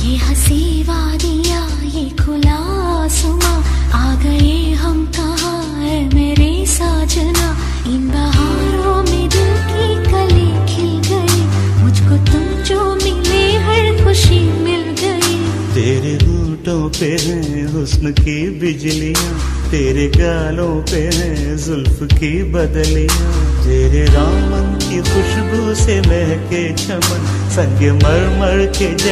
ये हंसी वादियाँ ये खुला आसमां, आ गए हम कहाँ है मेरे साजना। इन बहारों में दिल की कली खिल गई, मुझको तुम जो मिले हर खुशी मिल गई। तेरे होठों पे है हुस्न की बिजलियाँ, तेरे गालों पे है जुल्फ की बदलियाँ। तेरे दामन की खुशबू से महके चमन, संग मर मर के